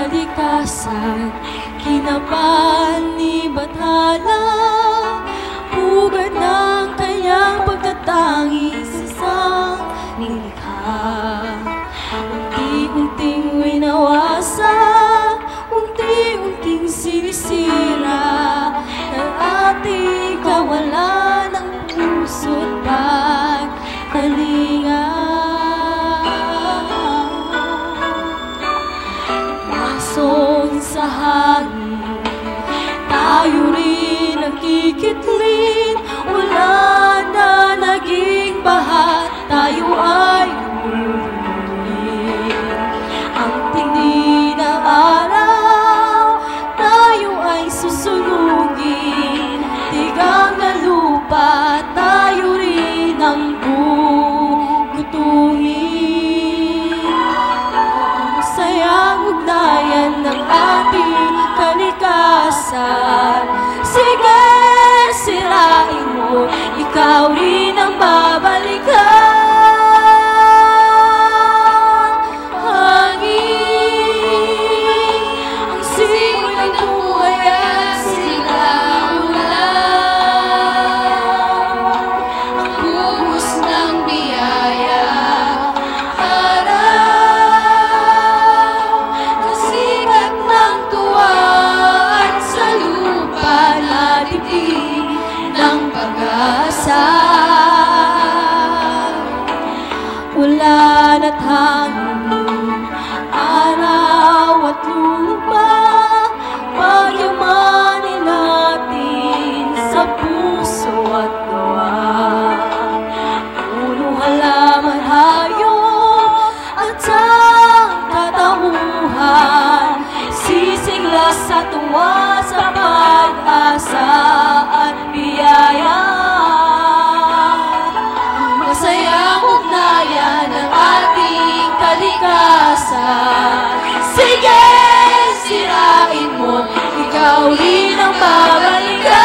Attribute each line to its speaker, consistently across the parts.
Speaker 1: kalikasan, kinaban ni Bathala, pugad ng kanyang pagtatangis isang nilikha. Unti-unting winawasa, unti-unting sinisira ng ating kawalan ng puso't pagkalinga. Mason sa hangin, tayo rin nagkikitlin, wala na naging bahat, tayo ay umulit. Ang tindi ng araw, tayo ay susunugin, tigang na lupa, tayo rin ang gugutungin. Masayang ugnayan ng ating kalikasan, sige, sirain mo, ikaw rin ang babalikan. Hangin, ang simoy ng buhay at sinaulan, ang buhos ng biyaya, araw, ang sikat ng tuwa at sa lupa na dibdib ng pag-asa. Ulan at hangin, araw at lupa, pagyamanin natin sa puso at gawa. Puno, halaman, hayop at ang katauhan, sisigla sa tuwa, sa pag-asa at biyaya. Masayang ugnayan ng ating kalikasan, sige, sirain mo, ikaw rin ang babalikan.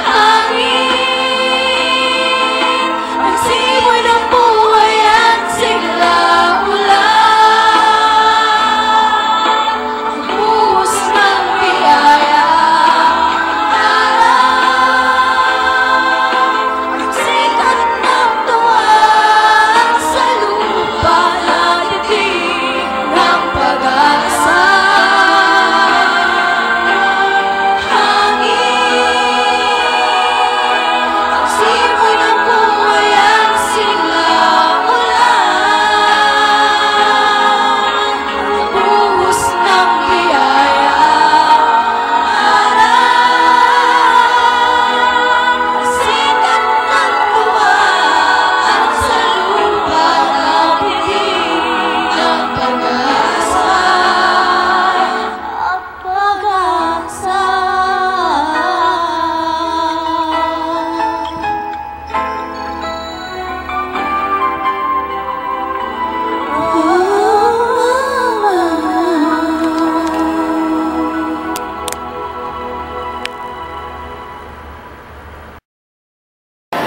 Speaker 1: Hangin, ang simoy ng buhay at sinaulan, ang buhos ng biyaya, araw, ang sikat ng tuwa sa lupa na dibdib ng pag-asa. Hangin, ang simoy ng buhay at sinaulan, ang buhos ng biyaya, araw, ang sikat ng tuwa at sa lupa na dibdib ng pag-asa. Ang pag-asa.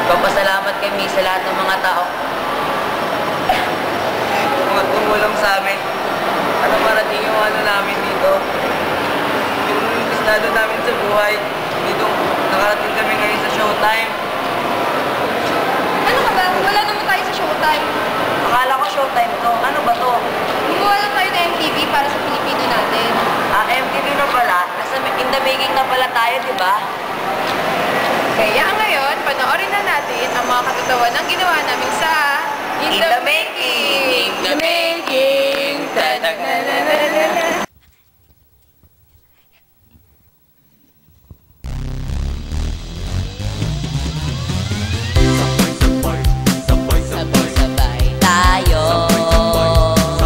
Speaker 2: Papasalamat kami sa lahat ng mga tao. Mga tumulong sa amin. Ano marating yung ano namin dito. Yung estado namin sa buhay. Dito, nakarating kami ngayon sa showtime.
Speaker 3: Ano ka ba? Wala naman tayo sa showtime.
Speaker 2: Akala ko showtime to. Ano ba to?
Speaker 3: Gumawa lang tayo ng MTV para sa Pilipino natin.
Speaker 2: MTV na pala. Nasa in the making na pala tayo, di ba?
Speaker 3: Kaya ngayon, panoorin na natin ang mga katotohanan ng ginawa namin sa
Speaker 2: In the making!
Speaker 3: In the making! Ta-da-da-da-da-da.
Speaker 4: Sabay-sabay tayo.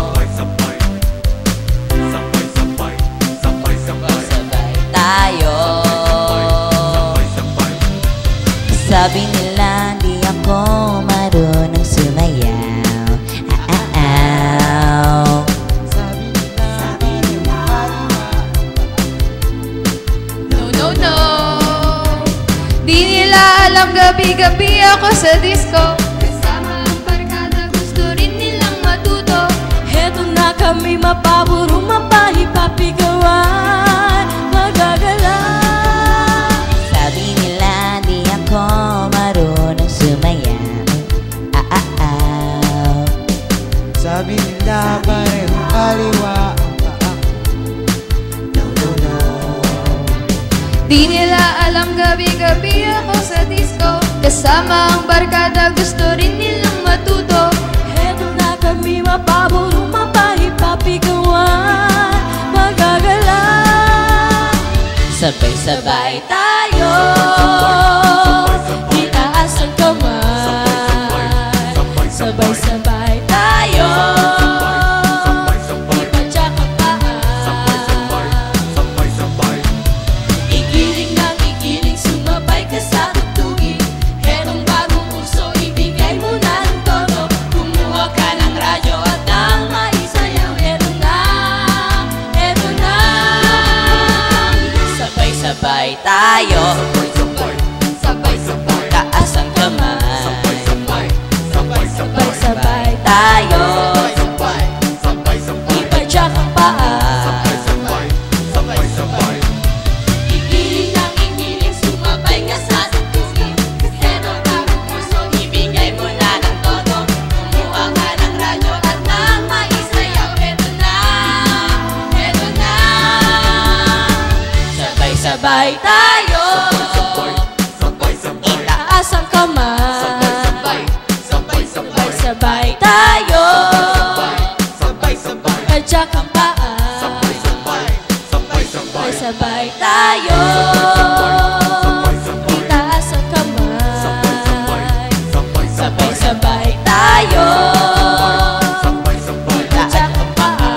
Speaker 4: Sabay tayo. Sabi nila di ako marunong sumayaw.
Speaker 3: No, no. Di nila alam gabi-gabi ako sa disco. Kasama ang barkada, gusto rin nilang matuto.
Speaker 1: Heto kami mapaburo, mapahipapigawan, magagala.
Speaker 4: Sabi nila di ako marunong sumayaw.
Speaker 5: Sabi nila parehong kaliwa ang paa. No.
Speaker 3: Di nila alam gabi-gabi ako sa disco. Kasama ang barkada, gusto rin nilang matuto.
Speaker 1: Heto na kami mapaburo, mapahipapigawan, magagala.
Speaker 4: Sabay-sabay
Speaker 1: Tayo, itaas ang kamay. Sabay-sabay tayo, ipadyak ang paa. Igiling ng igiling, sumabay ka sa tugtugin. Hetong bagong uso, ibigay mo na ng todo. Kumuha ka ng radyo at ng maisayaw. Heto na, heto na.
Speaker 4: Sabay-sabay tayo,
Speaker 1: Sabay-sabay,
Speaker 4: taas ang kamay.
Speaker 1: sabay-sabay
Speaker 4: Tayo,
Speaker 1: ipadyak ang paa. Igiling ng igiling, sumabay ka sa tugtugin. Hetong bagong uso, ibigay mo na ng todo. Kumuha ka ng radyo at ng maisayaw. Heto na, heto na.
Speaker 4: sabay-sabay
Speaker 1: Tayo, itaas ang kamay. Sabay-sabay tayo, padyak ang paa. Sabay-sabay tayo, itaas ang kamay. Sabay-sabay tayo, padyak ang paa.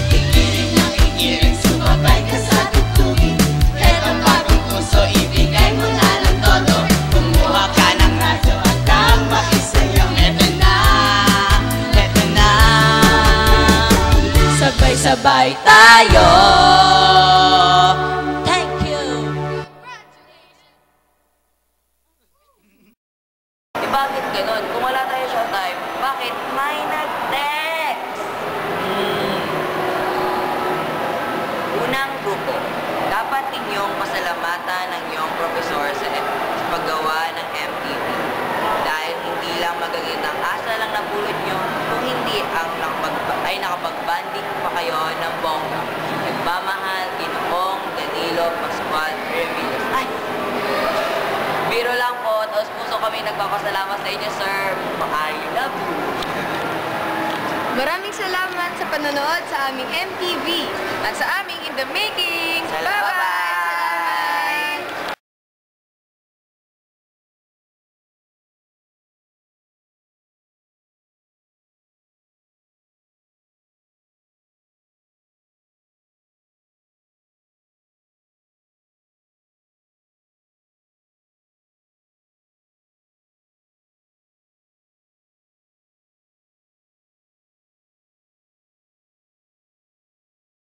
Speaker 1: Igiling ng igiling, sumabay ka sa tugtugin. Hetong bagong uso, ibigay mo na ng todo. Kumuha ka ng radyo at ang maisayaw. Heto na,
Speaker 4: Heto na,
Speaker 1: sabay-sabay tayo.
Speaker 4: thank you.
Speaker 2: Bakit ganun? Kung wala tayo showtime, bakit may nag-text? Unang grupo, dapat inyong pasalamatan ng iyong profesor sa paggawa ng MTV. Dahil hindi lang magagandang asa lang napulot nyo, kung hindi ay nakapagbanding pa kayo ng bongga. Nagmamahal, Ginoong Danilo Pascual Reveles. Ay! Biro lang po, taos puso kami nagpapasalamat sa inyo, sir. I love you.
Speaker 3: Maraming salamat sa panonood sa aming MTV at sa aming